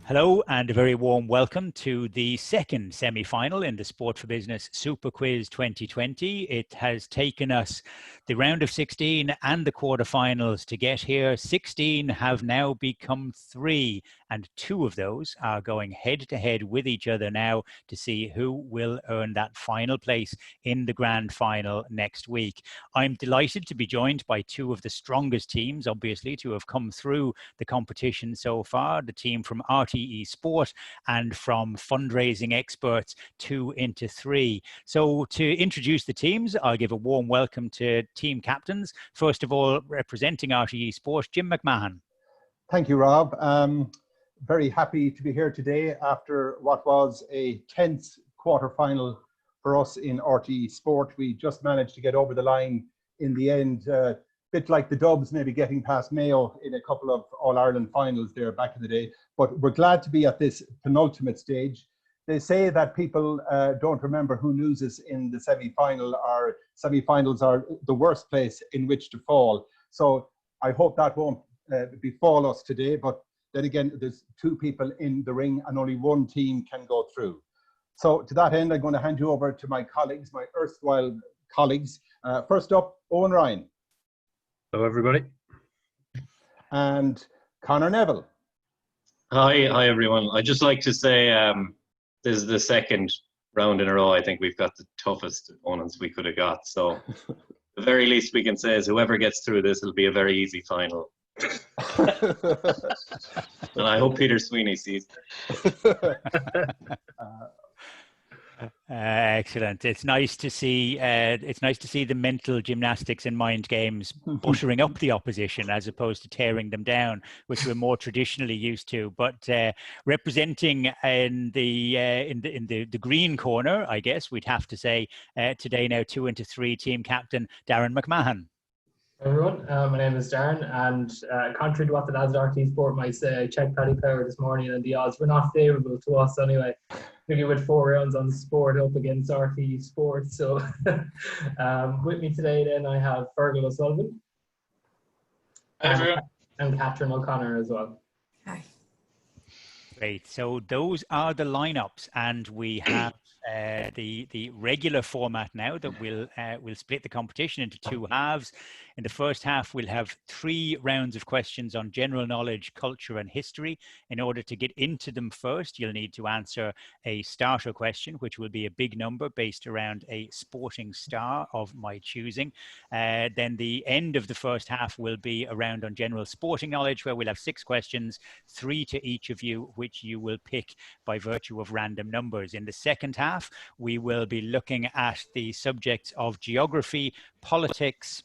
Hello and a very warm welcome to the second semi-final in the Sport for Business Super Quiz 2020. It has taken us the round of 16 and the quarterfinals to get here. 16 have now become 3, and 2 of those are going head-to-head with each other now to see who will earn that final place in the grand final next week. I'm delighted to be joined by 2 of the strongest teams, obviously, to have come through the competition so far. The team from RTÉ Sport and from fundraising experts 2Into3. So to introduce the teams, I'll give a warm welcome to team captains. First of all, representing RTÉ Sport, Jim McMahon. Thank you, Rob. Very happy to be here today after what was a tense quarterfinal for us in RTÉ Sport. We just managed to get over the line in the end. Bit like the Dubs maybe getting past Mayo in a couple of All-Ireland finals there back in the day. But we're glad to be at this penultimate stage. They say that people don't remember who loses in the semi-final. Our semi-finals are the worst place in which to fall. So I hope that won't befall us today. But then again, there's 2 people in the ring and only 1 team can go through. So to that end, I'm going to hand you over to my colleagues, my erstwhile colleagues. First up, Owen Ryan. Hello, everybody. And Conor Neville. Hi, everyone. I'd just like to say this is the second round in a row. I think we've got the toughest opponents we could have got. So the very least we can say is whoever gets through this will be a very easy final. And I hope Peter Sweeney sees it. Excellent. It's nice to see. It's nice to see the mental gymnastics and mind games buttering up the opposition as opposed to tearing them down, which we're more traditionally used to. But representing in the green corner, I guess we'd have to say today now 2Into3 team captain Darren McMahon. Everyone, my name is Darren, and contrary to what the lads at RTÉ Sport might say, I checked Paddy Power this morning and the odds were not favourable to us anyway. Maybe with 4 rounds on the sport up against RTÉ Sport. So with me today then I have Fergal O'Sullivan. Hi, everyone. And Catherine O'Connor as well. Hi. Great. So those are the lineups, and we have the regular format now that we'll split the competition into 2 halves. In the first half, we'll have 3 rounds of questions on general knowledge, culture, and history. In order to get into them first, you'll need to answer a starter question, which will be a big number based around a sporting star of my choosing. Then the end of the first half will be a round on general sporting knowledge, where we'll have 6 questions, 3 to each of you, which you will pick by virtue of random numbers. In the second half, we will be looking at the subjects of geography, politics,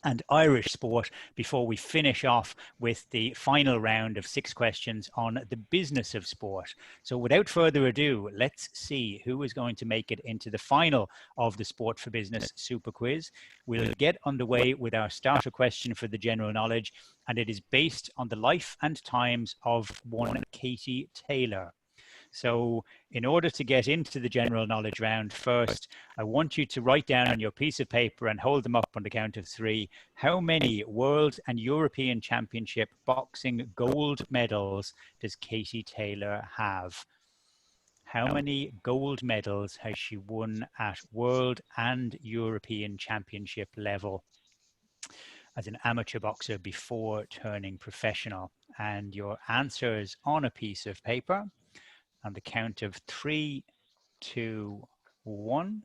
and Irish sport before we finish off with the final round of 6 questions on the business of sport. So without further ado, let's see who is going to make it into the final of the Sport for Business Super Quiz. We'll get underway with our starter question for the general knowledge, and it is based on the life and times of one Katie Taylor. So in order to get into the general knowledge round first, I want you to write down on your piece of paper and hold them up on the count of 3. How many World and European Championship boxing gold medals does Katie Taylor have? How many gold medals has she won at World and European Championship level as an amateur boxer before turning professional? And your answers on a piece of paper. On the count of 3, 2, 1.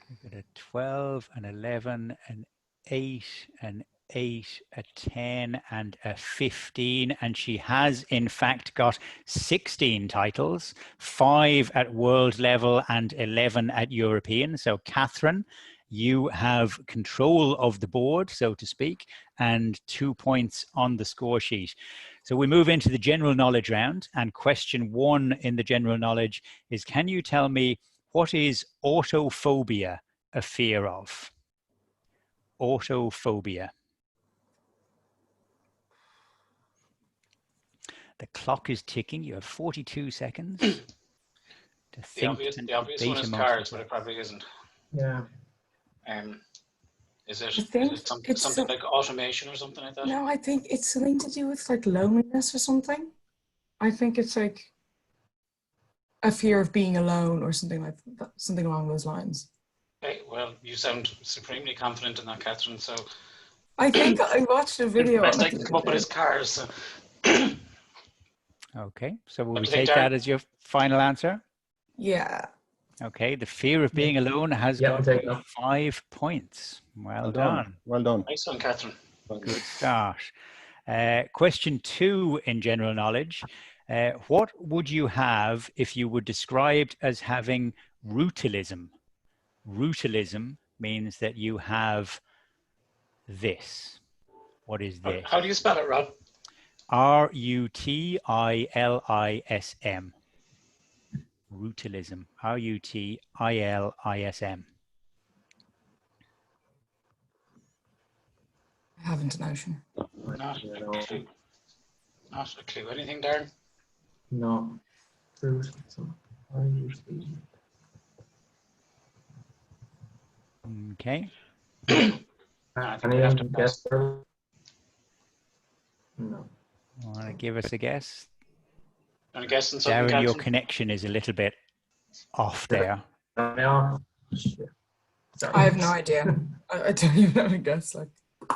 We've got a 12, an 11, an 8, an 8, a 10, and a 15. And she has, in fact, got 16 titles, 5 at world level and 11 at European. So, Catherine, you have control of the board, so to speak, and 2 points on the score sheet. So we move into the general knowledge round, and question 1 in the general knowledge is, can you tell me what is autophobia a fear of? Autophobia. The clock is ticking. You have 42 seconds to think. The obvious one is cars, but it probably isn't. Yeah. Is I it think it's something like automation or something like that? no, I think it's something to do with like loneliness or something. I think it's like a fear of being alone or something like that, something along those lines. Okay, well, you sound supremely confident in that, Catherine. So I think I watched a video on best I it can the come up other with is day. cars. So. Okay, so will What we do you think, take that Darren? as your final answer? Yeah. Okay, the fear of being alone has Yeah, I'll got take you that. 5 points. Well Well done. done. Well done. Nice one, Catherine. Good start. Question 2 in general knowledge. What would you have if you were described as having rutilism? Rutilism means that you have this. What is this? How do you spell it, Rob? Rutilism. Rutilism. Rutilism. I haven't a notion. Not a clue. Not a clue. Anything, Darren? No. Fruit. Okay. I think we have to Anyone pass. guess? No. Want to give us a guess? Want to guess on something, Darren, your Catherine? connection is a little bit off there. No. Shit. Sorry. I have no idea. I don't even know. I guess like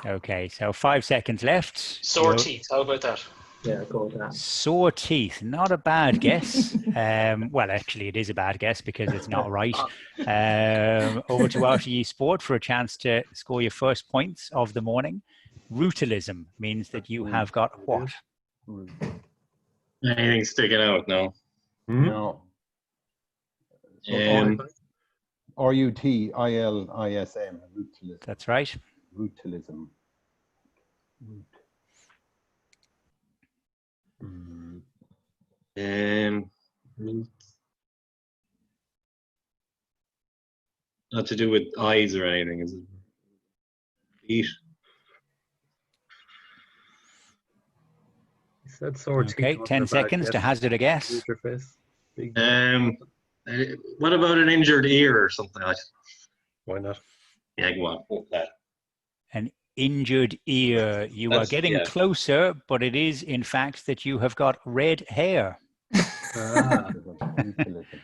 Okay, so 5 seconds left. Sore teeth. How about that? Yeah, go with that. Sore teeth, not a bad guess. Well, actually, it is a bad guess because it's not right. Over to RTÉ Sport for a chance to score your first points of the morning. Rutilism means that you have got what? Anything sticking out? No. No. Um, Rutilism. Rutilism. That's right. Rutilism. not to do with eyes or anything, is it? Feet. He said sore teeth. Okay, 10 seconds to hazard a guess. Use your face. Big What about an injured ear or something like that? Why not? Yeah, go on. Go with that. An injured ear. You are getting closer, but it is in fact that you have got red hair. Ah,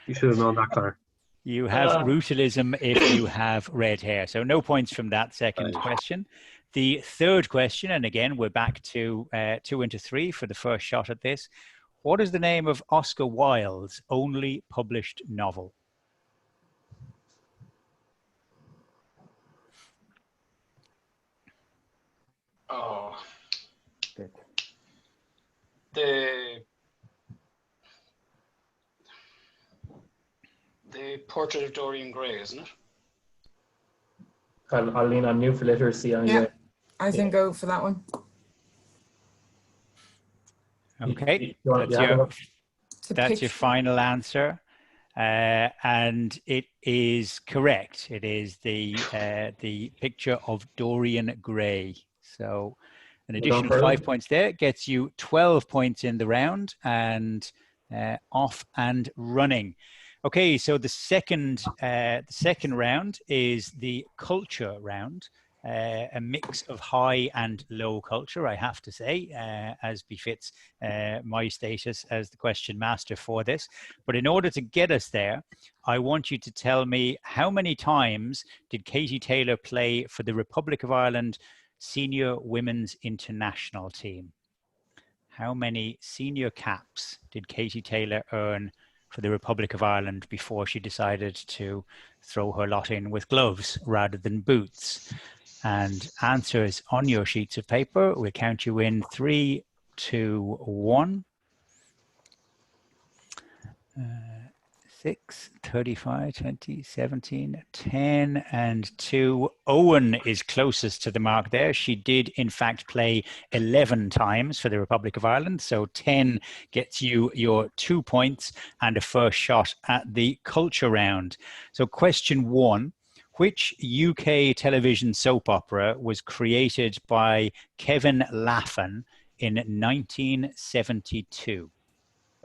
you should have known that, Claire. You have rutilism if you have red hair. So no points from that second question. The third question, and again, we're back to 2Into3 for the first shot at this. What is the name of Oscar Wilde's only published novel? Oh. The Portrait of Dorian Gray, isn't it? I'll lean on you for literacy anyway. yeah, I think go for that one. Okay, that's your final answer. And it is correct. It is the picture of Dorian Gray. So an additional 5 points there gets you 12 points in the round and off and running. Okay, so the second round is the culture round. A mix of high and low culture, I have to say, as befits my status as the question master for this. But in order to get us there, I want you to tell me how many times did Katie Taylor play for the Republic of Ireland senior women's international team? How many senior caps did Katie Taylor earn for the Republic of Ireland before she decided to throw her lot in with gloves rather than boots? And answers on your sheets of paper. We'll count you in 3, 2, 1. 6, 35, 20, 17, 10, and 2. Owen is closest to the mark there. She did, in fact, play 11 times for the Republic of Ireland. So 10 gets you your 2 points and a first shot at the culture round. So question 1. Which UK television soap opera was created by Kevin Laffan in 1972?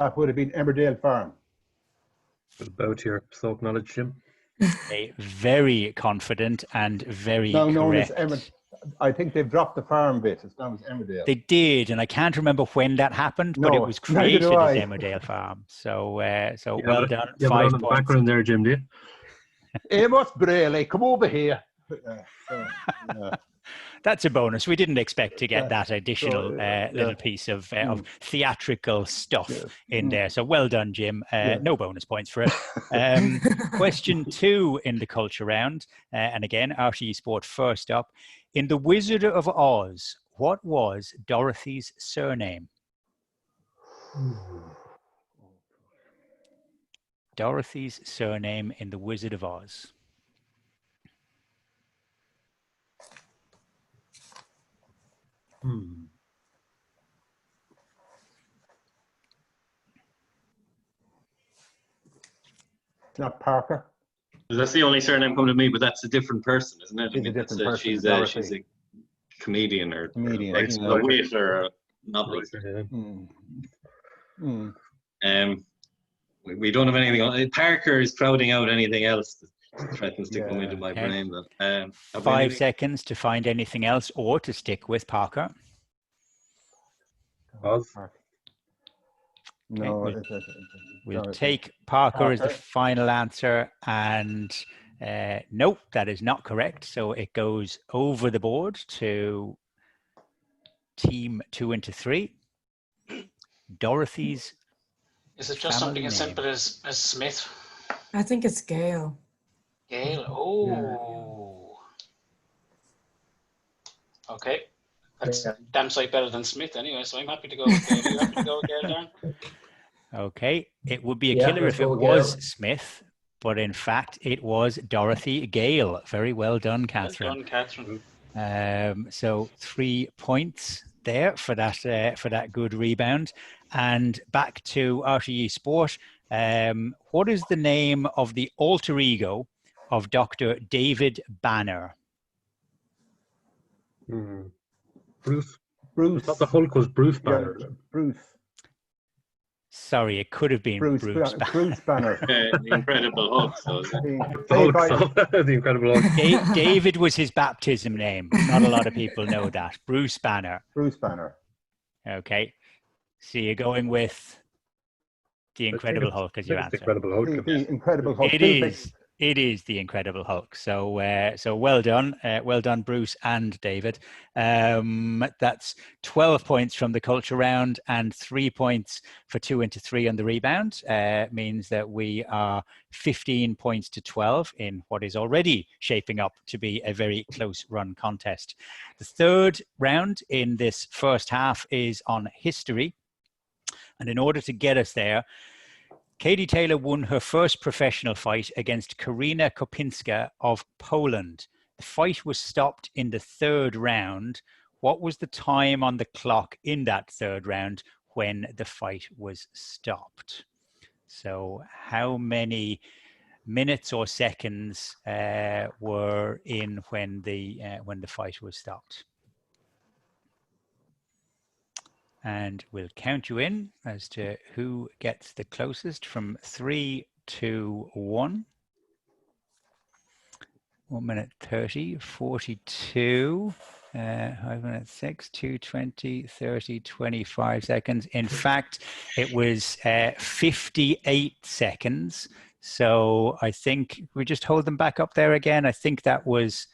That would have been Emmerdale Farm. What about your soap knowledge, Jim? Okay, very confident and very Now known as correct. I think they've dropped the farm bit. It's now as Emmerdale. They did, and I can't remember when that happened, but it No, was neither created do as I. Emmerdale Farm. So, so You well have it, done. you have it 5 on in the points. background there, Jim, do you? Amos Brayley, come over here. That's a bonus. We didn't expect to get that additional yeah. little piece of theatrical stuff Yes. in there. So well done, Jim. No bonus points for it. Question 2 in the culture round. And again, RTÉ Sport first up. In The Wizard of Oz, what was Dorothy's surname? Dorothy's surname in The Wizard of Oz. It's not Parker. That's the only surname coming to me, but that's a different person, isn't it? It's a different person, She's Dorothy. a comedian or Comedian, a yeah. wit or a novelist. We don't have anything on. Parker is crowding out anything else that threatens to come into my brain. But, 5 seconds to find anything else or to stick with Parker. Oz. No, Okay, we'll take Parker as the final answer, and nope, that is not correct. So it goes over the board to team 2-3. Dorothy's. Is it just something as simple as Smith? I think it's Gail. Gail. Oh. Okay. That's damn sight better than Smith anyway, so I'm happy to go with Gail. Are you happy to go with Gail, Darren? Okay, it would be a killer if it was Smith, but in fact it was Dorothy Gale. Very well done, Catherine. Well done, Catherine. So 3 points there for that good rebound. And back to RTÉ Sport. What is the name of the alter ego of Dr. David Banner? Bruce. Bruce. I thought the Hulk was Bruce Banner. Yeah, Bruce. Sorry, it could have been Bruce Banner. Bruce Banner. The Incredible Hulk. So The Incredible Hulk. David was his baptism name. Not a lot of people know that. Bruce Banner. Bruce Banner. Okay. So you're going with the Incredible Hulk as your answer. Incredible Hulk. The Incredible Hulk. It is the Incredible Hulk. So so well done, Bruce and David. That's 12 points from the culture round and 3 points for 2-3 on the rebound. Means that we are 15 points to 12 in what is already shaping up to be a very close run contest. The third round in this first half is on history. And in order to get us there, Katie Taylor won her first professional fight against Karina Kopinska of Poland. The fight was stopped in the third round. What was the time on the clock in that third round when the fight was stopped? So how many minutes or seconds were in when the fight was stopped? And we'll count you in as to who gets the closest from 3, 2, 1. 1 minute 30, 42, 5 minutes 6, 2:20, 30, 25 seconds. In fact, it was 58 seconds. So I think we just hold them back up there again. I think that was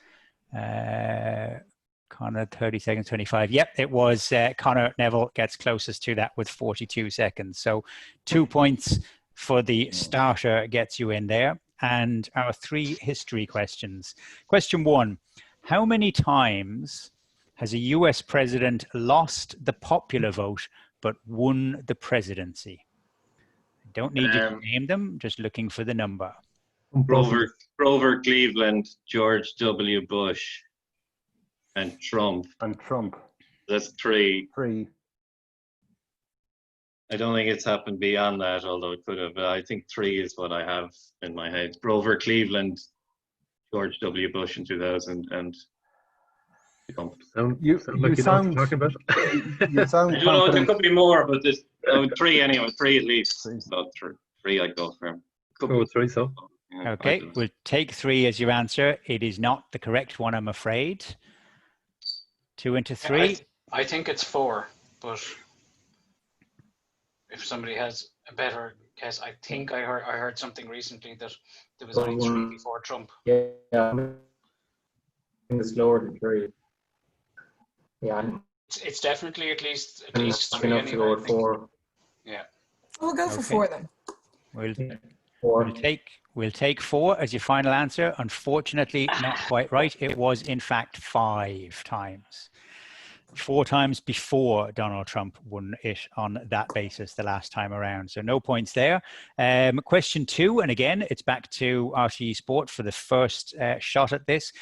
Connor, 30 seconds, 25. Yep, it was Connor Neville gets closest to that with 42 seconds. So 2 points for the starter gets you in there. And our 3 history questions. Question 1, how many times has a US president lost the popular vote but won the presidency? I don't need you to name them, just looking for the number. Grover Cleveland, George W. Bush, and Trump. That's 3. I don't think it's happened beyond that, although it could have. I think 3 is what I have in my head. Grover Cleveland, George W. Bush in 2000, and Trump. You sound talking about. You sound I don't know, there confident. could be more, but there's 3 anyway. 3 at least. About 3 I'd go for. Go with 3, so. Yeah, Okay, we'll take 3 as your answer. It is not the correct one, I'm afraid. 2-3. I think it's 4, but if somebody has a better guess, I think I heard something recently that there was only 3 before Trump. Yeah, I think it's lower than 3. Yeah, It's definitely at least I'm 3 enough to anyway. go I with think. 4. Yeah. We'll go for Okay. 4 then. We'll 4. we'll take 4 as your final answer. Unfortunately, not quite right. It was in fact 5 times. 4 times before Donald Trump won it on that basis the last time around. So no points there. Question 2, and again, it's back to RTÉ Sport for the first shot at this.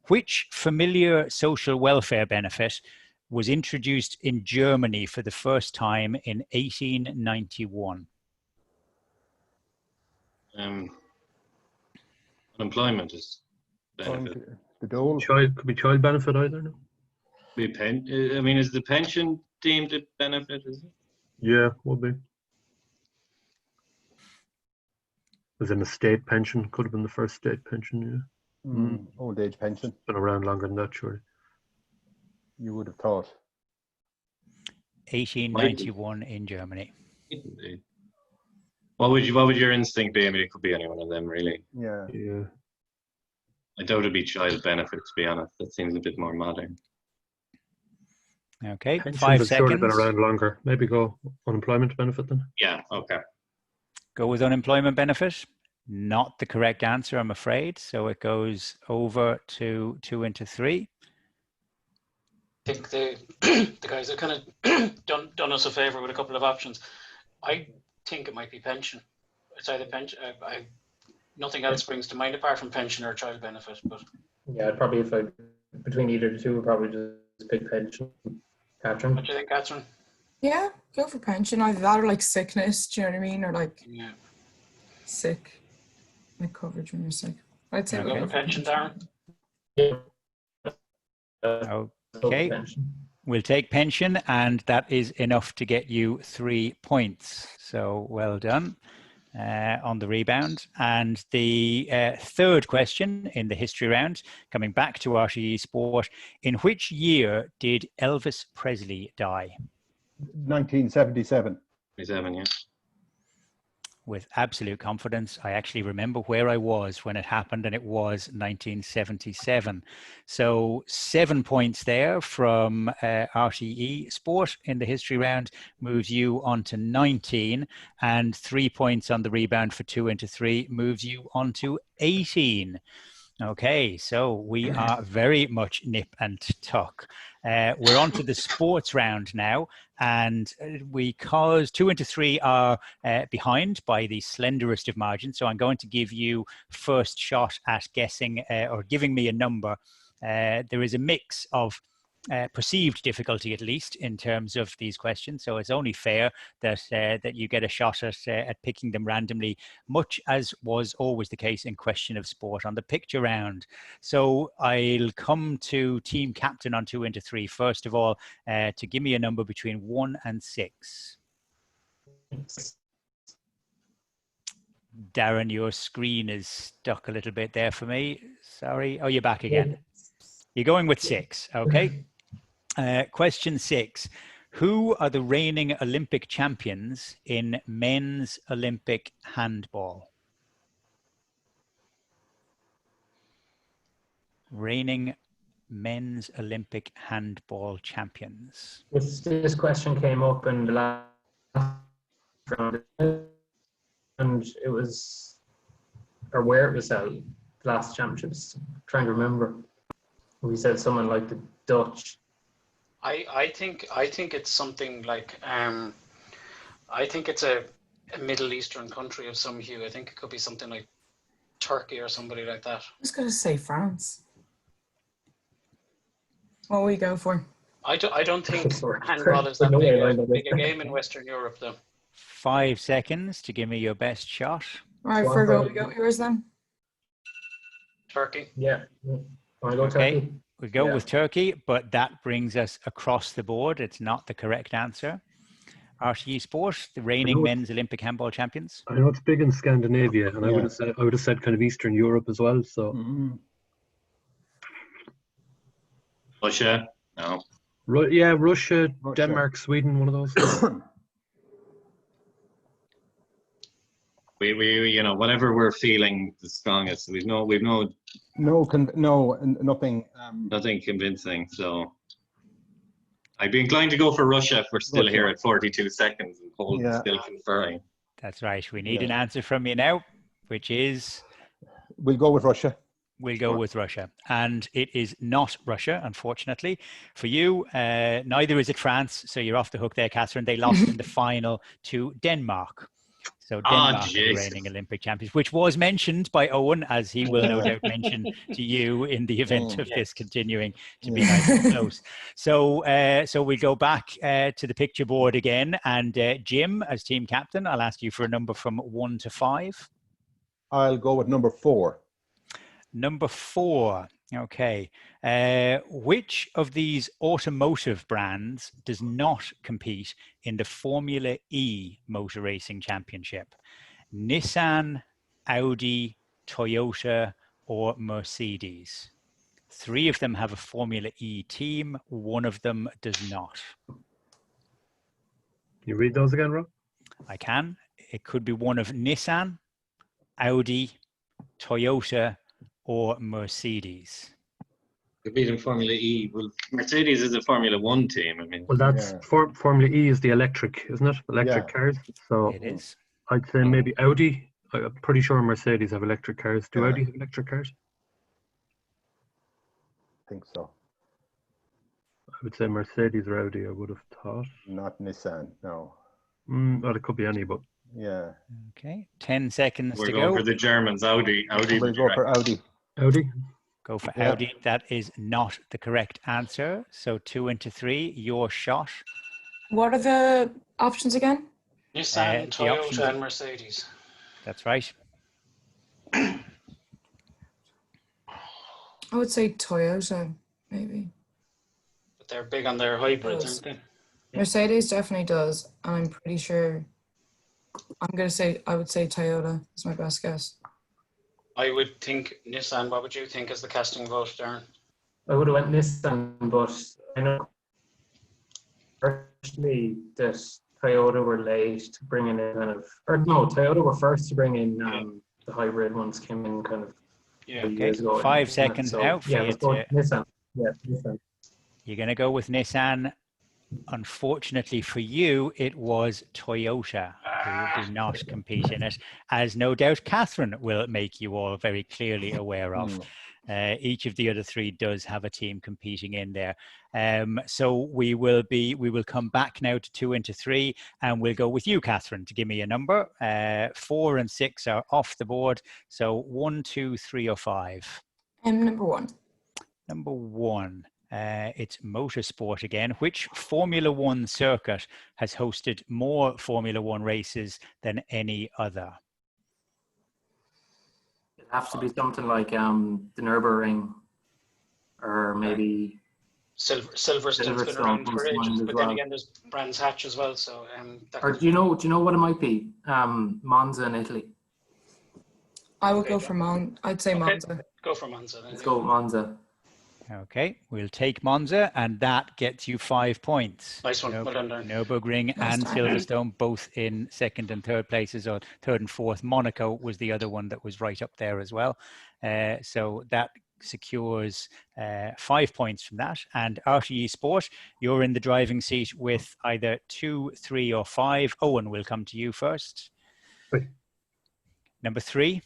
Which familiar social welfare benefit was introduced in Germany for the first time in 1891? Unemployment is benefit. The dole. Could be child benefit either. No? I mean, is the pension deemed a benefit? Is it? Yeah, would be. As in a state pension, could have been the first state pension. Yeah, Old age pension. been around longer than that, surely. You would have thought. 1891 in Germany. Indeed. What would your instinct be? I mean, it could be any one of them, really. Yeah. Yeah. I doubt it'd be child benefit, to be honest. That seems a bit more modern. Okay, Pensions 5 have surely seconds. been around longer. Maybe go unemployment benefit then. Yeah. Okay. Go with unemployment benefit. Not the correct answer, I'm afraid. So it goes over to 2-3. I think the guys have kind of done us a favor with a couple of options. I think it might be pension. It's either pension. Nothing else springs to mind apart from pension or child benefit. But Yeah, I'd probably, if I between either the two, would probably just pick pension. Catherine? what do you think, Catherine? Yeah, go for pension. Either that or like sickness, do you know what I mean? Or like sick. Like coverage when you're sick. I'd say Go we'll for pension, Darren. Yeah. Okay, Pension. we'll take pension, and that is enough to get you 3 points. So well done on the rebound. And the third question in the history round, coming back to RTÉ Sport, in which year did Elvis Presley die? 1977. 27, yeah. With absolute confidence, I actually remember where I was when it happened, and it was 1977. So 7 points there from RTÉ Sport in the history round moves you on to 19, and 3 points on the rebound for 2-3 moves you on to 18. Okay, so we are very much nip and tuck. We're on to the sports round now, and because 2-3 are behind by the slenderest of margins, so I'm going to give you first shot at guessing or giving me a number. There is a mix of perceived difficulty, at least in terms of these questions, so it's only fair that that you get a shot at picking them randomly, much as was always the case in Question of Sport on the picture round. So I'll come to team captain on 2-3 first of all, to give me a number between 1 and 6. Darren, your screen is stuck a little bit there for me. Sorry. Oh, you're back again. You're going with 6. Okay. Question 6. Who are the reigning Olympic champions in men's Olympic handball? Reigning men's Olympic handball champions. This question came up in the last round, and it was, or where it was held, last championships. I'm trying to remember. We said someone like the Dutch. I think it's something like I think it's a Middle Eastern country of some hue. I think it could be something like Turkey or somebody like that. I was going to say France. What will we go for? I don't think handball is that big a game in Western Europe, though. 5 seconds to give me your best shot. All right, Fergal, we go yours then. Turkey. Yeah. Want to go Turkey? We go with Turkey, but that brings us across the board. It's not the correct answer. RTÉ Sport, the reigning men's Olympic handball champions. I know it's big in Scandinavia, and Yeah. I would have said kind of Eastern Europe as well. So Russia? No. Russia, Denmark, Sweden, one of those. We whatever we're feeling the strongest. We've nothing nothing convincing. So I'd be inclined to go for Russia if we're still here at 42 seconds and Paul is still conferring. That's right. We need an answer from you now, which is... We'll go with Russia. We'll go with Russia. And it is not Russia, unfortunately. For you, neither is it France. So you're off the hook there, Catherine. They lost in the final to Denmark. So Denmark are the reigning Olympic champions, which was mentioned by Owen, as he will no doubt mention to you in the event of this continuing to be nice and close. So we'll go back to the picture board again. And Jim, as team captain, I'll ask you for a number from 1 to 5. I'll go with number 4. Number 4. Okay. Which of these automotive brands does not compete in the Formula E Motor Racing Championship? Nissan, Audi, Toyota, or Mercedes? 3 of them have a Formula E team. 1 of them does not. Can you read those again, Rob? I can. It could be one of Nissan, Audi, Toyota, or Mercedes. Compete in Formula E. Well, Mercedes is a Formula 1 team. I mean, well, that's Formula E is the electric, isn't it? Electric cars. So it is. I'd say maybe Audi. I'm pretty sure Mercedes have electric cars. Do Audi have electric cars? I think so. I would say Mercedes or Audi. I would have thought. Not Nissan. No. Well, it could be any, but yeah. Okay, 10 seconds to go. We're going for the Germans. Audi. We'll go for Audi. Audi. Go for Audi. That is not the correct answer. So 2 into 3, your shot. What are the options again? Nissan, Toyota, and Mercedes. That's right. I would say Toyota, maybe. But they're big on their hybrids, aren't they? Mercedes definitely does. And I'm pretty sure, I would say Toyota is my best guess. I would think Nissan. What would you think as the casting vote, Darren? I would have went Nissan, but I know firstly that Toyota were late to bring in Toyota were first to bring in the hybrid ones came in kind of years ago. 5 seconds now for you to... Nissan. Yeah, Nissan. You're going to go with Nissan. Unfortunately for you, it was Toyota who did not compete in it, as no doubt Catherine will make you all very clearly aware of. Each of the other 3 does have a team competing in there. So we will come back now to 2 into 3, and we'll go with you, Catherine, to give me a number. 4 and 6 are off the board. So 1, 2, 3, or 5. Number 1. Number 1. It's motorsport again. Which Formula 1 circuit has hosted more Formula 1 races than any other? It'd have to be something like the Nürburgring, or maybe Silverstone's been around for ages, but then again, there's Brands Hatch as well. So, or do you know what it might be? Monza in Italy. I would go for I'd say Monza. Go for Monza. Then. Let's go with Monza. Okay, we'll take Monza, and that gets you 5 points. Nice one. Well done, Darren. Nürburgring and Silverstone, both in 2nd and 3rd places, or 3rd and 4th. Monaco was the other one that was right up there as well. So that secures 5 points from that. And RTÉ Sport, you're in the driving seat with either 2, 3, or 5. Owen, will come to you first. 3. Number 3.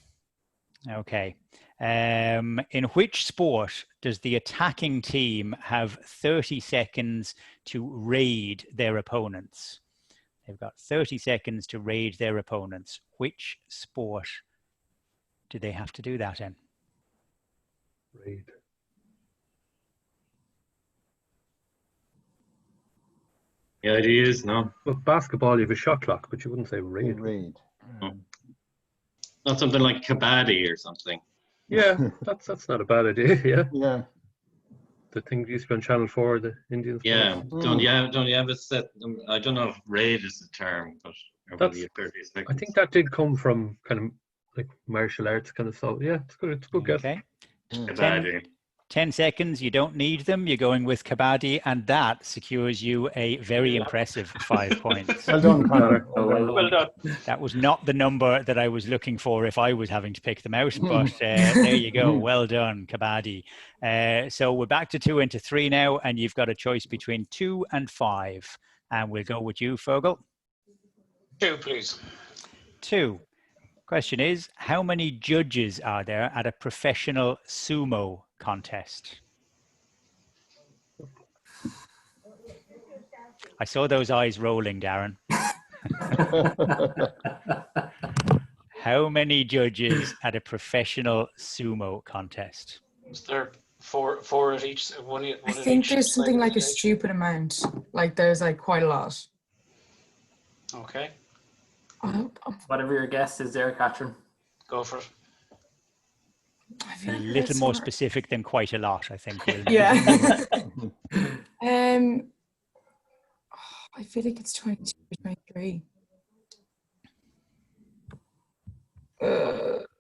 Okay. In which sport does the attacking team have 30 seconds to raid their opponents? They've got 30 seconds to raid their opponents. Which sport do they have to do that in? Raid. The idea is no. With basketball, you have a shot clock, but you wouldn't say raid. Raid. Not something like kabaddi or something. Yeah, that's not a bad idea. Yeah. Yeah. the thing used to be on Channel 4, the Indian Sports. Yeah, don't you have a set? I don't know if raid is the term, but That's, I think that did come from kind of like martial arts kind of stuff. Yeah, it's good. It's a good guess. Okay. Kabaddi. 10 seconds. You don't need them. You're going with Kabaddi, and that secures you a very impressive 5 points. Well done, Conor. Well done. That was not the number that I was looking for if I was having to pick them out, but there you go. Well done, Kabaddi. So we're back to 2 into 3 now, and you've got a choice between 2 and 5. And we'll go with you, Fergal. 2, please. 2. Question is, how many judges are there at a professional sumo contest? I saw those eyes rolling, Darren. How many judges at a professional sumo contest? Is there four at each? One I at think each there's side something of the like a stage? stupid amount. Like there's like quite a lot. Okay, Whatever your guess is there, Catherine. go for it. I A feel like little there's more some- specific than quite a lot, I think. Will. Yeah. I feel like it's 22 or 23.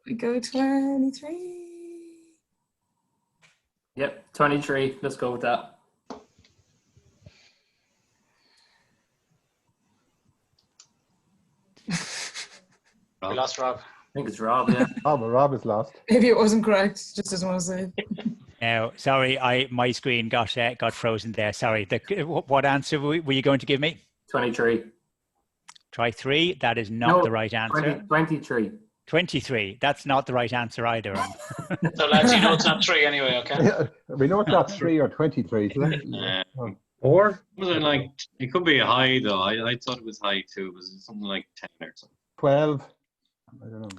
We go 23. Yep, 23. Let's go with that. We lost Rob. I think it's Rob, yeah. Oh, but Rob is lost. Maybe it wasn't correct. Just doesn't want to say it. Now, sorry, my screen got frozen there. Sorry. What answer were you going to give me? 23. Try 3. That is not the right answer. 23. 23. That's not the right answer either. So lads, you know it's not 3 anyway, okay? Yeah, we know it's not 3 or 23. So Or Was it like? It could be a high though. I thought it was high too. Was it something like 10 or something? 12. I don't know.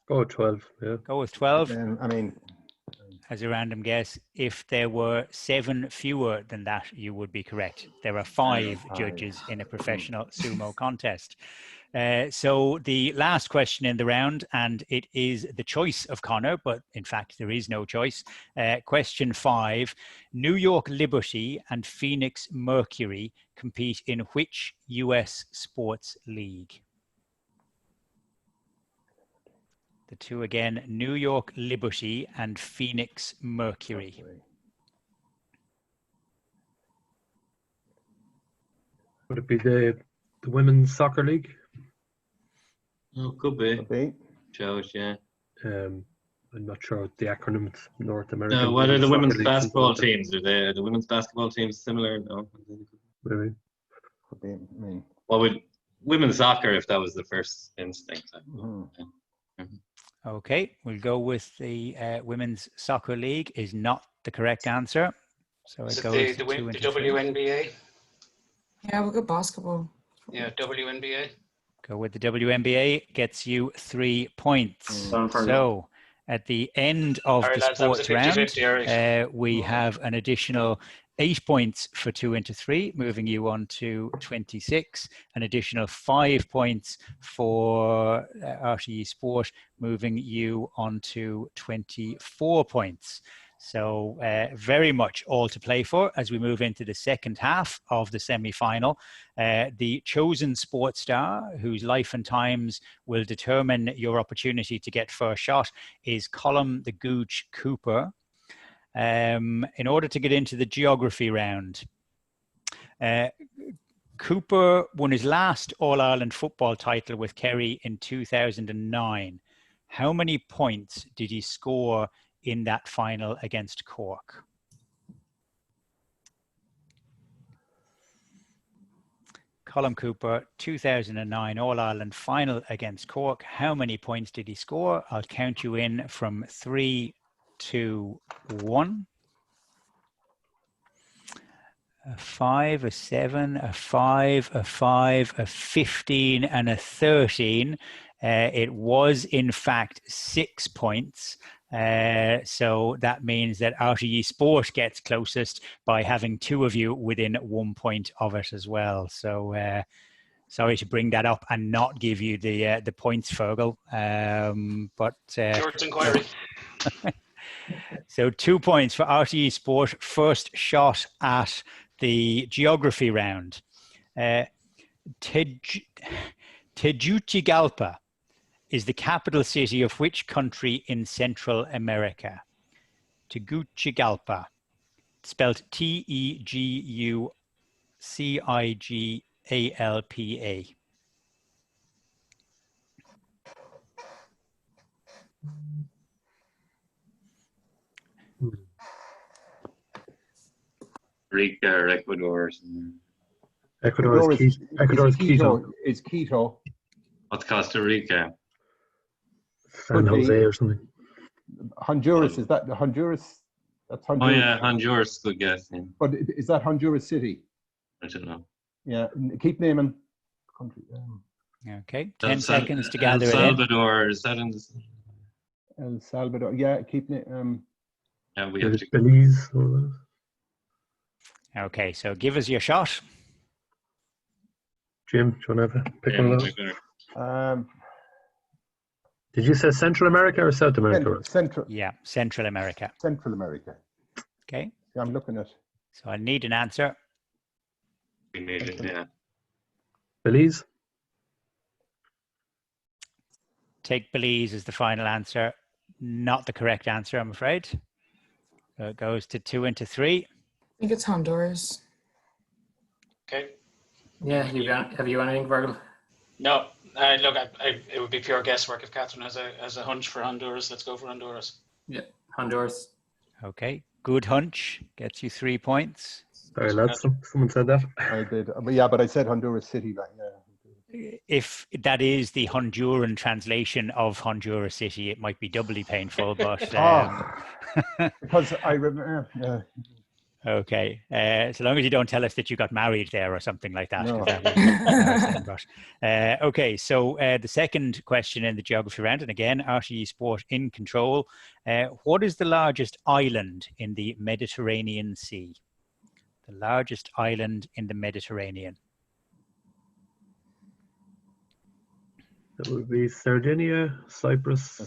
go with 12. Yeah. Go with 12 I mean, as a random guess. If there were 7 fewer than that, you would be correct. There are 5 judges in a professional sumo contest. So the last question in the round, and it is the choice of Conor, but in fact there is no choice. Question 5, New York Liberty and Phoenix Mercury compete in which US sports league? The two again, New York Liberty and Phoenix Mercury. Would it be the women's soccer league? Oh, could be. okay. Shows, yeah. I'm not sure the acronym. It's North American. No, what are the Soccer women's League, basketball something like teams? Are the women's basketball teams similar? No. that. Maybe. Could be, I mean, What would women's soccer if that was the first instinct? Okay, we'll go with the women's soccer league is not the correct answer. So Is it it goes the to 2 the into 3. WNBA? Yeah, we'll go basketball. Yeah, WNBA. Go with the WNBA, gets you 3 points. Done for So at the end of All right, the lads, that was a sports round, 50-50, Eric. we have an additional 8 points for 2 into 3, moving you on to 26. An additional 5 points for RTÉ Sport, moving you on to 24 points. So very much all to play for as we move into the second half of the semi-final. The chosen sports star, whose life and times will determine your opportunity to get first shot, is Colm the Gooch Cooper. In order to get into the geography round, Cooper won his last All-Ireland football title with Kerry in 2009. How many points did he score in that final against Cork? Colm Cooper, 2009 All-Ireland final against Cork. How many points did he score? I'll count you in from 3, 2, 1. A 5, a 7, a 5, a 5, a 15, and a 13. It was, in fact, 6 points. So that means that RTÉ Sport gets closest by having 2 of you within 1 point of it as well. So sorry to bring that up and not give you the points, Fergal. But George's inquiry. So 2 points for RTE Sport. First shot at the geography round. Tegucigalpa is the capital city of which country in Central America? Tegucigalpa, spelled Tegucigalpa. Rica or Ecuador or something. Ecuador is Quito. Is Quito. What's Costa Rica? San Jose or something. Honduras, is that Honduras? That's Honduras. Oh yeah, Honduras, good guess. Yeah. But is that Honduras City? I don't know. Yeah, keep naming country. Okay, 10 seconds to gather El it Salvador, is that in the... El Salvador. Yeah, keep yeah, we have to... Belize. Okay, so give us your shot. Jim, do you want to pick one of those? Did you say Central America or South America? Central. Yeah, Central America. Central America. Okay. Yeah, I'm looking at. So I need an answer. We need it, yeah. Belize? Take Belize as the final answer. Not the correct answer, I'm afraid. So it goes to 2 into 3. I think it's Honduras. Okay. Yeah, have you anything, Virgil? No, look, it would be pure guesswork if Catherine has a hunch for Honduras. Let's go for Honduras. Yeah, Honduras. Okay, good hunch. Gets you 3 points. Sorry, lads. Someone said that. I did. Yeah, but I said Honduras City. Like, yeah. If that is the Honduran translation of Honduras City, it might be doubly painful, but... because I remember... Okay, so long as you don't tell us that you got married there or something like that. No. Okay, so the second question in the geography round, and again, RTE Sport in control. What is the largest island in the Mediterranean Sea? The largest island in the Mediterranean. That would be Sardinia, Cyprus.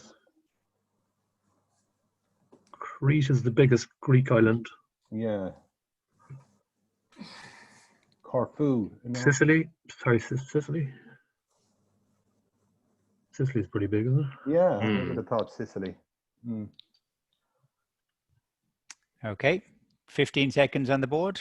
Crete is the biggest Greek island. Yeah. Corfu. Sicily. Sorry, Sicily. Sicily's pretty big, isn't it? Yeah, I would have thought Sicily. Okay, 15 seconds on the board.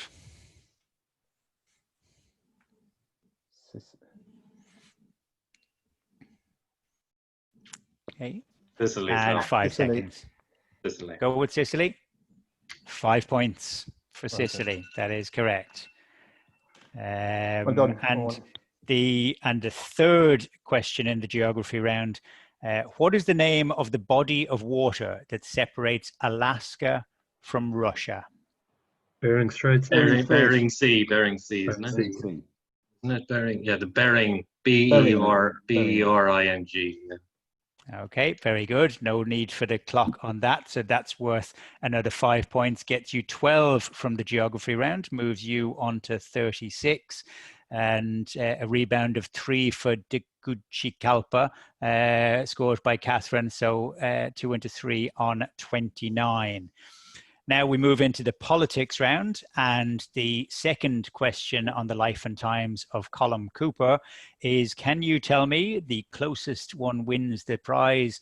Okay. Sicily. And 5 seconds. Sicily. Go with Sicily. 5 points for Sicily. That is correct. Well done. And the third question in the geography round. What is the name of the body of water that separates Alaska from Russia? Bering Straits. Bering Sea, isn't it? Isn't it Bering? Yeah, the Bering, B-E-R-I-N-G. Yeah. Okay, very good. No need for the clock on that. So that's worth another 5 points, gets you 12 from the geography round, moves you on to 36. And a rebound of 3 for Tegucigalpa, scored by Catherine. So 2 into 3 on 29. Now we move into the politics round, and the second question on the life and times of Colm Cooper is, can you tell me, the closest one wins the prize,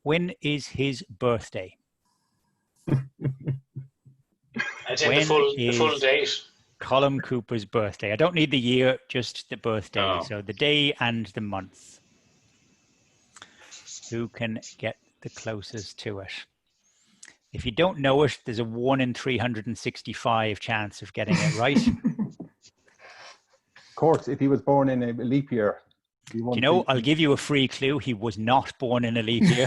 when is his birthday? I think the full date. Colm Cooper's birthday. I don't need the year, just the birthday. Oh. So the day and the month. Who can get the closest to it? If you don't know it, there's a 1 in 365 chance of getting it right. Of course, if he was born in a leap year. You know, I'll give you a free clue. He was not born in a leap year.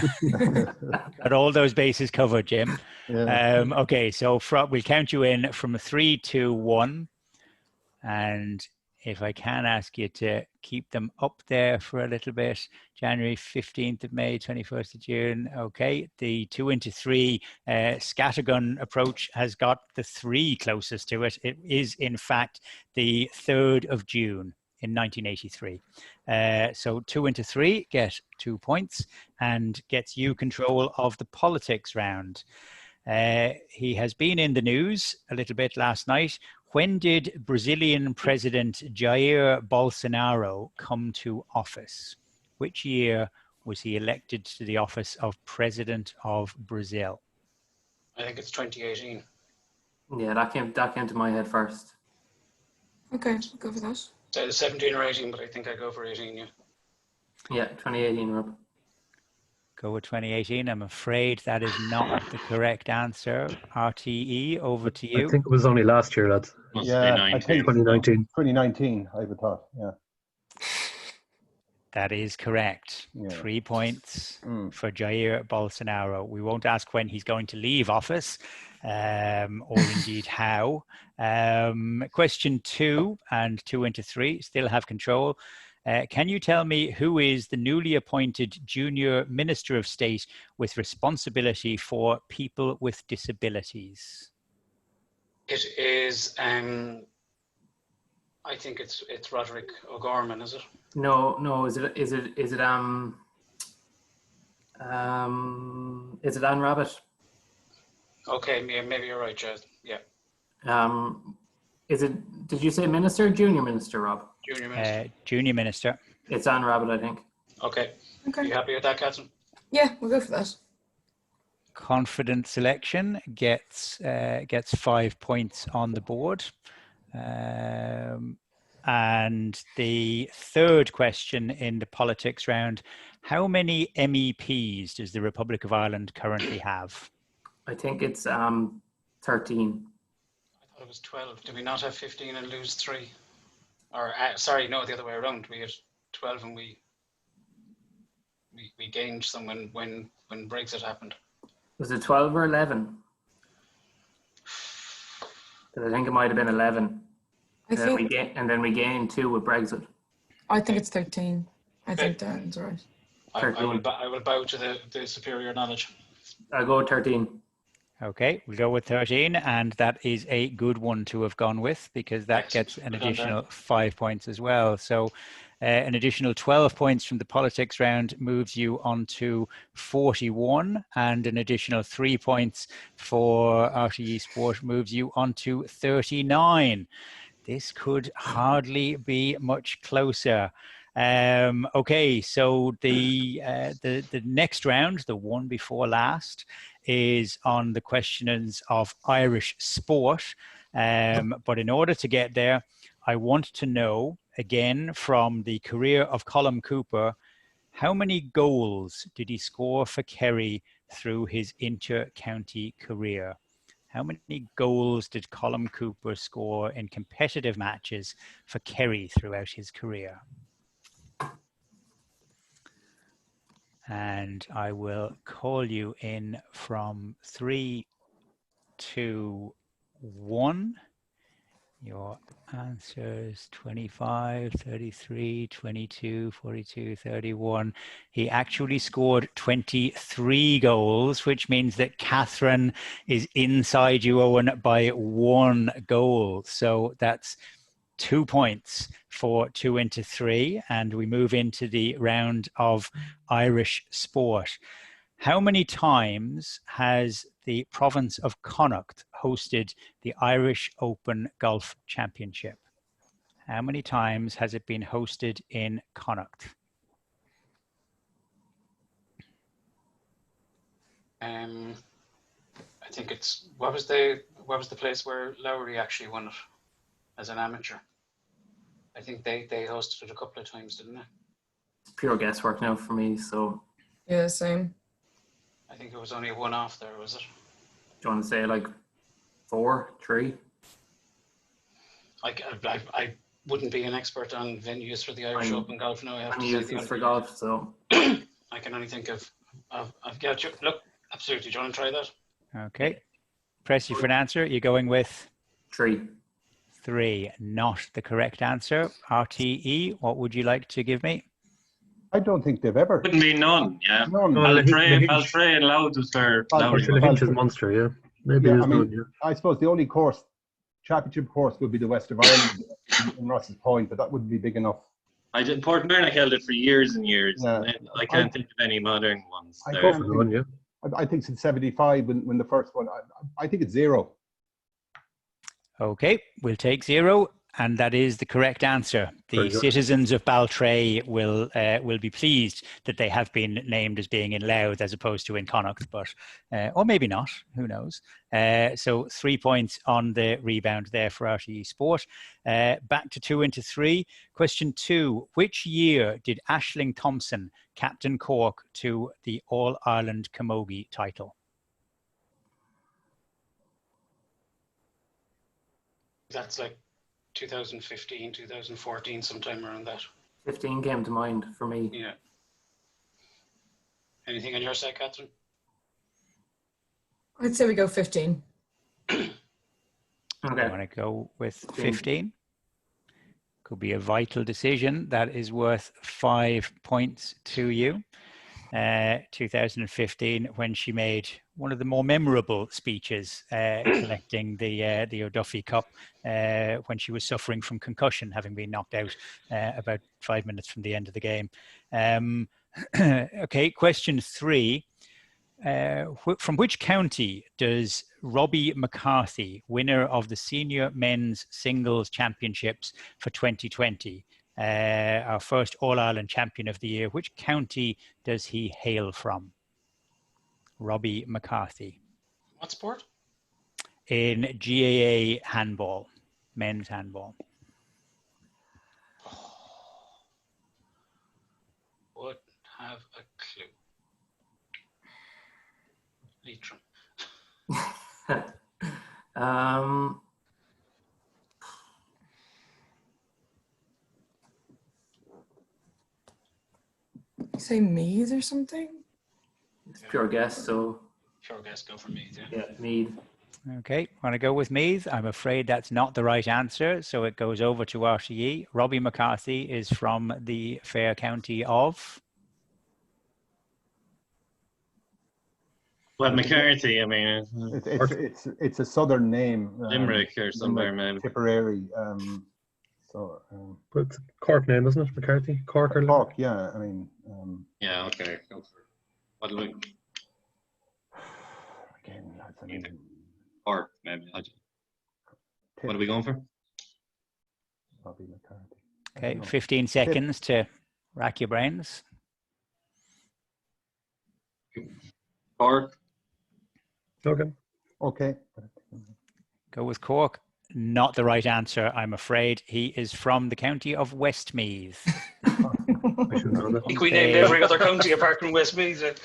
Got all those bases covered, Jim. Yeah. Okay, so we'll count you in from 3, 2, 1. And if I can ask you to keep them up there for a little bit, January 15th of May, 21st of June. Okay, the 2 into 3 scattergun approach has got the 3 closest to it. It is, in fact, the 3rd of June in 1983. So 2-3 get 2 points and gets you control of the politics round. He has been in the news a little bit last night. When did Brazilian President Jair Bolsonaro come to office? Which year was he elected to the office of President of Brazil? I think it's 2018. Yeah, that came to my head first. Okay, I'll go for that. So it's 17 or 18, but I think I go for 18, yeah. Yeah, 2018, Rob. Go with 2018. I'm afraid that is not the correct answer. RTE, over to you. I think it was only last year, lads. Must Yeah, be I 19. think 2019. 2019, I would have thought. Yeah. That is correct. Yeah. 3 points for Jair Bolsonaro. We won't ask when he's going to leave office, or indeed how. Question 2 and 2-3 still have control. Can you tell me who is the newly appointed Junior Minister of State with responsibility for people with disabilities? It is, I think it's Roderick O'Gorman, is it? No, is it Anne Rabbit? Okay, maybe you're right, Jez. Yeah. Did you say minister or junior minister, Rob? Junior Minister. Junior Minister. It's Anne Rabbit, I think. Okay. Okay. You happy with that, Catherine? Yeah, we'll go for that. Confident selection gets 5 points on the board. And the third question in the politics round, how many MEPs does the Republic of Ireland currently have? I think it's 13. I thought it was 12. Did we not have 15 and lose 3? Or, sorry, no, the other way around. We had 12 and we gained some when Brexit happened. Was it 12 or 11? Because I think it might have been 11. And then we gained 2 with Brexit. I think it's 13. I think Dan's right. I will bow to the superior knowledge. I'll go with 13. Okay, we'll go with 13, and that is a good one to have gone with because that Excellent. gets an additional 5 points as well. So an additional 12 points from the politics round moves you on to 41, and an additional 3 points for RTÉ Sport moves you on to 39. This could hardly be much closer. Okay, so the next round, the one before last, is on the questions of Irish sport. But in order to get there, I want to know, again, from the career of Colm Cooper, how many goals did he score for Kerry through his inter-county career? How many goals did Colm Cooper score in competitive matches for Kerry throughout his career? And I will call you in from 3, 2, 1. Your answers 25, 33, 22, 42, 31. He actually scored 23 goals, which means that Catherine is inside you, Owen, by 1 goal. So that's 2 points for 2-3, and we move into the round of Irish sport. How many times has the province of Connacht hosted the Irish Open Golf Championship? How many times has it been hosted in Connacht? I think it's what was the place where Lowry actually won it as an amateur? I think they hosted it a couple of times, didn't they? It's pure guesswork now for me, so. Yeah, same. I think it was only a one-off there, was it? Do you want to say like 4, 3? I wouldn't be an expert on venues for the Irish Open Golf now. I have to say for golf, so. I can only think of got you. Look, absolutely. Do you want to try that? Okay. Press you for an answer. You're going with 3. 3. Not the correct answer. RTE, what would you like to give me? I don't think they've ever. Wouldn't be none, yeah. None. Baltray and Louds was for Lowry. Lahinch is Munster, yeah. Maybe Yeah, it's I mean, none, yeah. I suppose the only course championship course would be the West of Ireland in Ross's Point, but that wouldn't be big enough. Portmarnock held it for years and years. Yeah. And I can't think of any modern ones. I there. can't think- I think since 75 when the first one, I think it's 0. Okay, we'll take 0, and that is the correct answer. The citizens of Baltray will be pleased that they have been named as being in Louth as opposed to in Connacht, but or maybe not, who knows. So 3 points on the rebound there for RTÉ Sport. Back to 2 into 3. Question 2. Which year did Aisling Thompson captain Cork to the All-Ireland Camogie title? That's like 2015, 2014, sometime around that. 15 came to mind for me. Yeah. Anything on your side, Catherine? I'd say we go 15. Okay. I want to go with 15. Could be a vital decision. That is worth 5 points to you. 2015, when she made one of the more memorable speeches, collecting the O'Duffy Cup when she was suffering from concussion, having been knocked out about 5 minutes from the end of the game. Okay, question 3. From which county does Robbie McCarthy, winner of the Senior Men's Singles Championships for 2020, our first All-Ireland champion of the year, which county does he hail from? Robbie McCarthy. What sport? In GAA handball, men's handball. Would have a clue. Leitrim. Say Meath or something? It's pure guess, so. Pure guess, go for Meath, yeah. Yeah, Meath. Okay, want to go with Meath? I'm afraid that's not the right answer, so it goes over to RTE. Robbie McCarthy is from the fair county of... Well, McCarthy, I mean... It's a southern name. Limerick or somewhere, maybe. Tipperary. But it's a Cork name, isn't it? McCarthy? Cork or Cork, yeah. I mean... yeah, okay. Go for it. What do we... Again, that's an Cork, maybe. What are we going for? Robbie McCarthy. Okay, 15 seconds to rack your brains. Cork. Okay. Go with Cork. Not the right answer, I'm afraid. He is from the county of Westmeath. I should know that. I think we named every other county apart from Westmeath.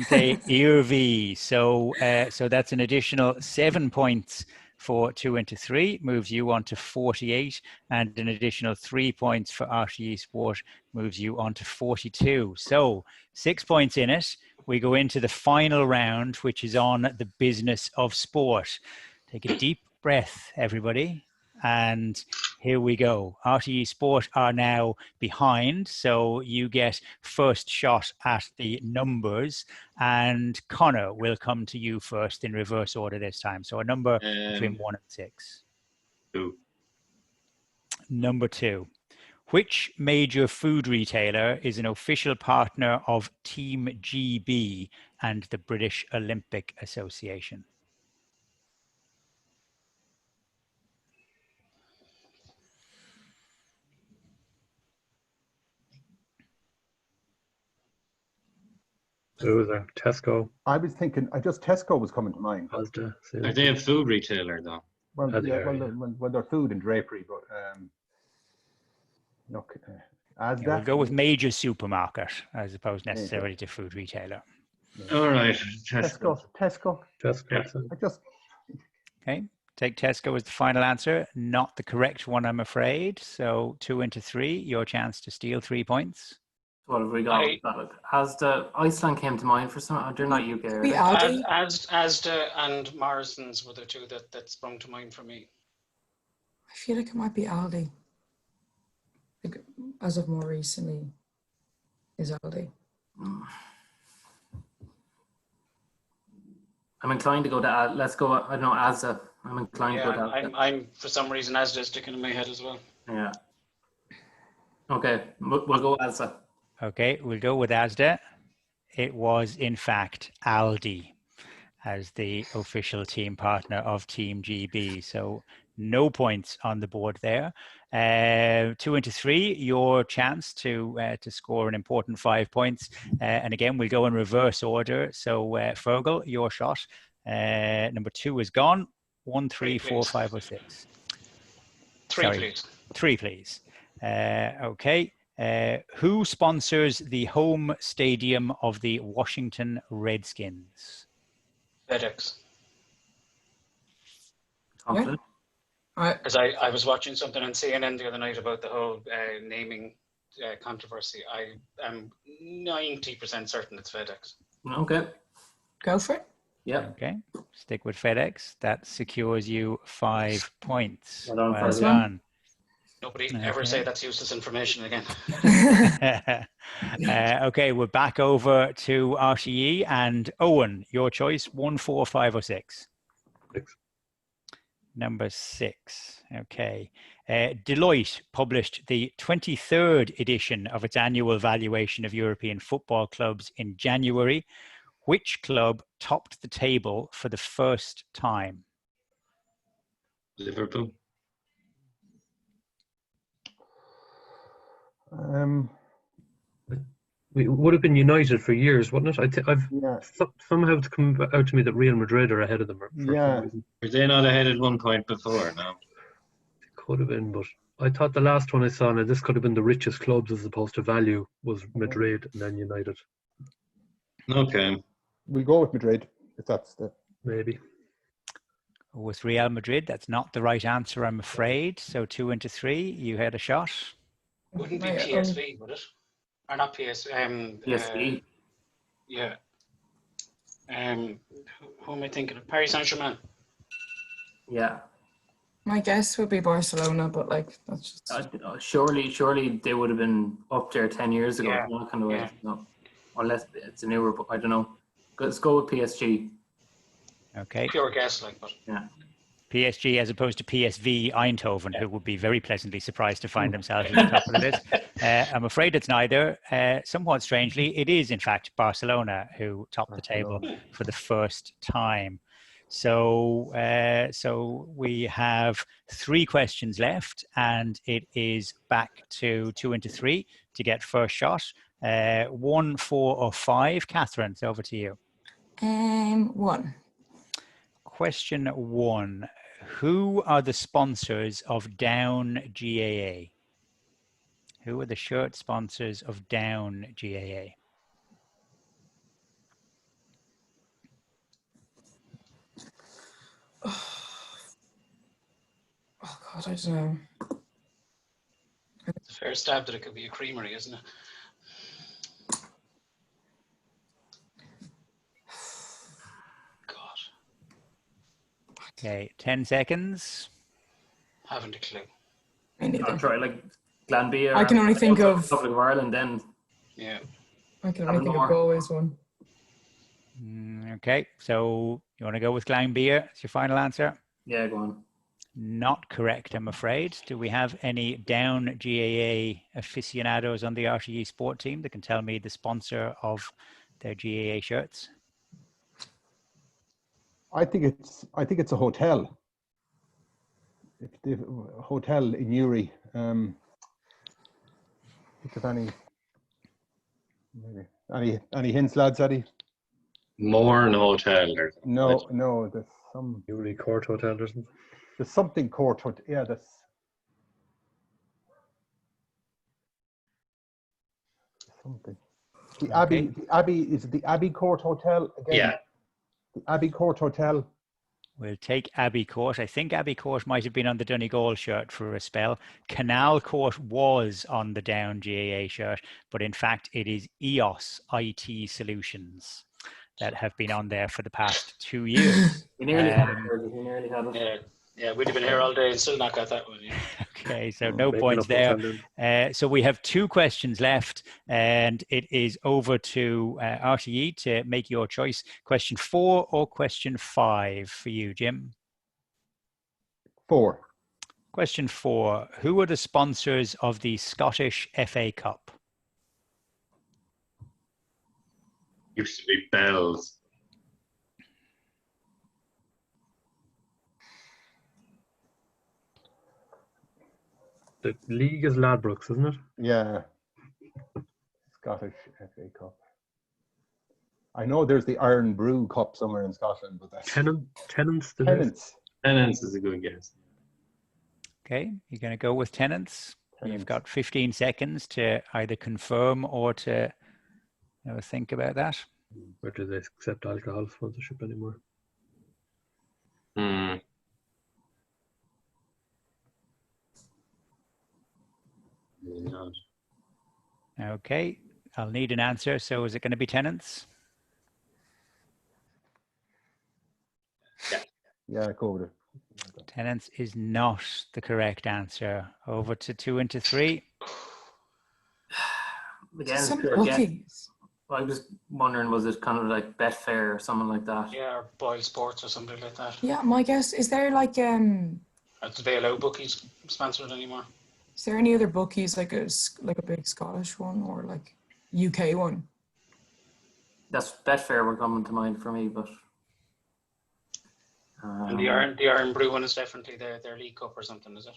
Say Irvie. So that's an additional 7 points for 2 into 3, moves you on to 48, and an additional 3 points for RTÉ Sport moves you on to 42. So 6 points in it. We go into the final round, which is on the business of sport. Take a deep breath, everybody. And here we go. RTÉ Sport are now behind, so you get first shot at the numbers, and Connor will come to you first in reverse order this time. So a number between 1 and 6. 2. Number 2. Which major food retailer is an official partner of Team GB and the British Olympic Association? It was a Tesco. I was thinking, Tesco was coming to mind. Are they a food retailer, though? Well, Yeah, well, they're food and drapery, but look, as We'll go with major supermarket as opposed necessarily to food retailer. All right. Tesco. Okay, take Tesco as the final answer. Not the correct one, I'm afraid. So 2 into 3, your chance to steal 3 points. What have we got? As the Iceland came to mind for some, they're not UK. Are they? Asda and Morrison's were the two that sprung to mind for me. I feel like it might be Aldi. Like, as of more recently, is Aldi. I'm inclined to go to, let's go, I don't know, Asda. I'm inclined to Yeah, go down. I'm for some reason Asda is sticking in my head as well. Yeah. Okay, we'll go Asda. Okay, we'll go with Asda. It was, in fact, Aldi as the official team partner of Team GB. So no points on the board there. 2-3, your chance to score an important 5 points. And again, we'll go in reverse order. So Fergal, your shot. Number 2 is gone. 1, 3, 4, 5, or 6. 3, please. 3, please. Okay. Who sponsors the home stadium of the Washington Redskins? FedEx. Confident? Because I was watching something on CNN the other night about the whole naming controversy. I am 90% certain it's FedEx. Okay. Go for it. Yeah. Okay. Stick with FedEx. That secures you 5 points. Well done, Well Fergal. done. Nobody ever say that's useless information again. Okay, we're back over to RTE and Owen. Your choice: 1, 4, 5, or 6. 6. Number 6. Okay. Deloitte published the 23rd edition of its annual valuation of European football clubs in January. Which club topped the table for the first time? Liverpool. It would have been United for years, wouldn't it? I've Yeah. somehow it's come out to me that Real Madrid are ahead of them. For Yeah. some reason. Were they not ahead at one point before? No. It could have been, but I thought the last one I saw, now this could have been the richest clubs as opposed to value, was Madrid and then United. Okay. We'll go with Madrid, if that's the... Maybe. With Real Madrid, that's not the right answer, I'm afraid. So 2-3, you had a shot. Wouldn't be PSV, would it? Or not PSV. PSV. Yeah. Who am I thinking of? Paris Saint-Germain. Yeah. My guess would be Barcelona, but like that's just Surely they would have been up there 10 years ago. Yeah. That kind of way. No. Unless it's a newer, I don't know. Let's go with PSG. Okay. Pure guess, like, but Yeah. PSG as opposed to PSV Eindhoven, who would be very pleasantly surprised to find themselves at the top of the list. I'm afraid it's neither. Somewhat strangely, it is in fact Barcelona who topped the table for the first time. So we have 3 questions left, and it is back to 2-3 to get first shot. 1, 4, or 5. Catherine, it's over to you. 1. Question 1. Who are the sponsors of Down GAA? Who are the shirt sponsors of Down GAA? Oh God, I don't know. it's a fair stab that it could be a creamery, isn't it? God, Okay, 10 seconds. haven't a clue. Me neither. I'll try like Glanbia. I can only think of Republic of Ireland. Then Yeah. I can only think More. of Galway's one. Okay, so you want to go with Glanbia? It's your final answer? yeah, go on. Not correct, I'm afraid. Do we have any Down GAA aficionados on the RTÉ Sport team that can tell me the sponsor of their GAA shirts? I think it's a hotel. If the hotel in Newry. Think of any hints, lads? Eddie? Morn Hotel or something. No. There's some. Newry Court Hotel or something. There's something court. Yeah, there's something. The Abbey. Is it the Abbey Court Hotel again? Yeah. The Abbey Court Hotel. We'll take Abbey Court. I think Abbey Court might have been on the Donegal shirt for a spell. Canal Court was on the Down GAA shirt, but in fact it is EOS IT Solutions that have been on there for the past 2 years. We nearly had it. We nearly had it. Yeah, we'd have been here all day and still not got that one. Yeah. Okay, so no Making points up there. hotel then. So we have 2 questions left, and it is over to RTE to make your choice. Question 4 or question 5 for you, Jim? 4. Question 4. Who are the sponsors of the Scottish FA Cup? Used to be Bells. The league is Ladbrokes, isn't it? Yeah. Scottish FA Cup. I know there's the Iron Brew Cup somewhere in Scotland, but that's Tenants. Tenants. Tenants is a good guess. Okay, you're going to go with Tenants. You've Tenants. got 15 seconds to either confirm or to have a think about that. Or do they accept alcohol sponsorship anymore? Hmm. Maybe not. Okay, I'll need an answer. So is it going to be Tenants? Yeah, go with it. Tenants is not the correct answer. Over to 2Into3. Again, Some pure guess. bookies. I was wondering, was it kind of like Betfair or something like that? Yeah, or Boyle Sports or something like that. Yeah, my guess is there like Do they allow bookies sponsored anymore? is there any other bookies like a big Scottish one or like UK one? That's Betfair were coming to mind for me, but And the Iron Brew one is definitely their League Cup or something, is it?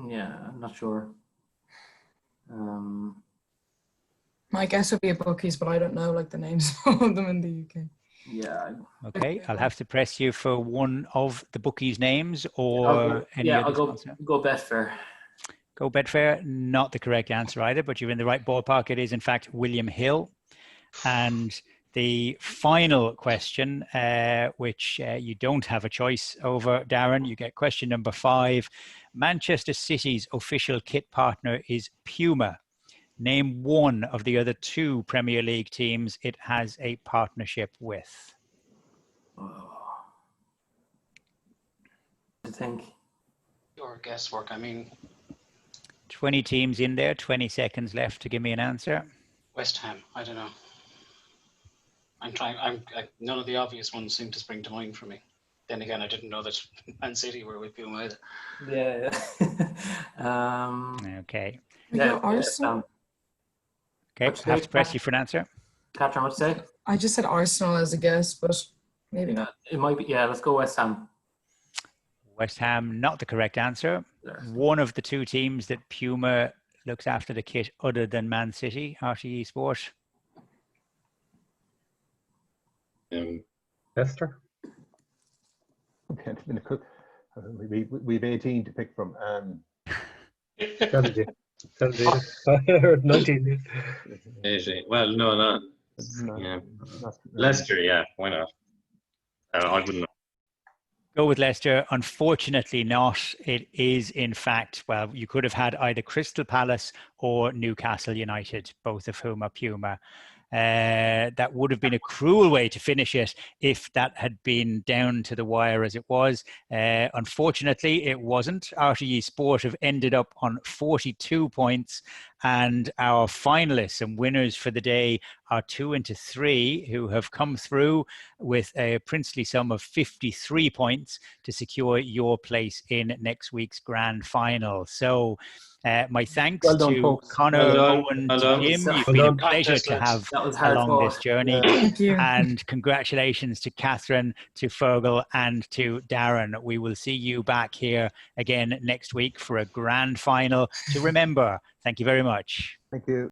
yeah, I'm not sure. My guess would be a bookies, but I don't know like the names of them in the UK. Yeah. Okay, I'll have to press you for one of the bookies' names or any other sponsor. Go Betfair. Go Betfair, not the correct answer either, but you're in the right ballpark. It is, in fact, William Hill. And the final question, which you don't have a choice over, Darren, you get question number 5. Manchester City's official kit partner is Puma. Name one of the other 2 Premier League teams it has a partnership with. I think. Your guesswork. I mean, 20 teams in there, 20 seconds left to give me an answer. West Ham. I don't know. I'm trying. None of the obvious ones seem to spring to mind for me. Then again, I didn't know that Man City were with Puma either. Yeah. Okay. Yeah, Arsenal. Okay, I have to press you for an answer. Catherine, what to say? I just said Arsenal as a guess, but maybe not. It might be. Yeah, let's go West Ham. West Ham, not the correct answer. One of the 2 teams that Puma looks after the kit other than Man City, RTÉ Sport. Leicester. We've 18 to pick from. 70. 70. I heard 19. 80. Well, no. Yeah. Leicester, yeah. Why not? I wouldn't know. Go with Leicester. Unfortunately not. It is, in fact, well, you could have had either Crystal Palace or Newcastle United, both of whom are Puma. That would have been a cruel way to finish it if that had been down to the wire as it was. Unfortunately, it wasn't. RTÉ Sport have ended up on 42 points, and our finalists and winners for the day are 2Into3, who have come through with a princely sum of 53 points to secure your place in next week's grand final. So my thanks to folks. Connor, Owen, to Jim. You've been a pleasure to have along this journey. Thank you. And congratulations to Catherine, to Fergal, and to Darren. We will see you back here again next week for a grand final to remember. Thank you very much. Thank you.